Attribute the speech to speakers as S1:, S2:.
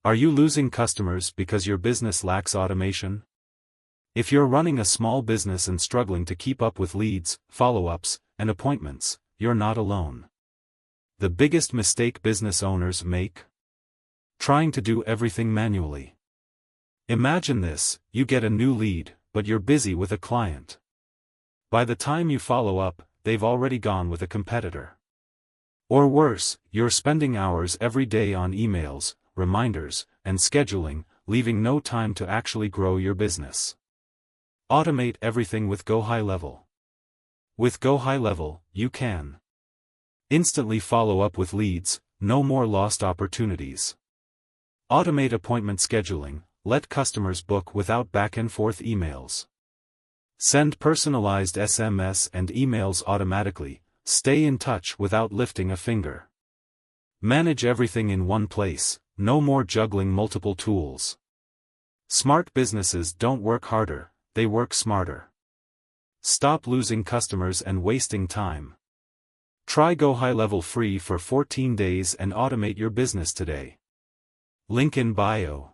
S1: Are you losing customers because your business lacks automation? If you're running a small business and struggling to keep up with leads, follow-ups, and appointments, you're not alone. The biggest mistake business owners make? Trying to do everything manually. Imagine this: you get a new lead, but you're busy with a client. By the time you follow up, they've already gone with a competitor. Or worse, you're spending hours every day on emails, reminders, and scheduling, leaving no time to actually grow your business. Automate everything with GoHighLevel. With GoHighLevel, you can instantly follow up with leads, no more lost opportunities. Automate appointment scheduling, let customers book without back-and-forth emails. Send personalized SMS and emails automatically, stay in touch without lifting a finger. Manage everything in one place, no more juggling multiple tools. Smart businesses don't work harder, they work smarter. Stop losing customers and wasting time. Try GoHighLevel free for 14 days and automate your business today. Link in bio.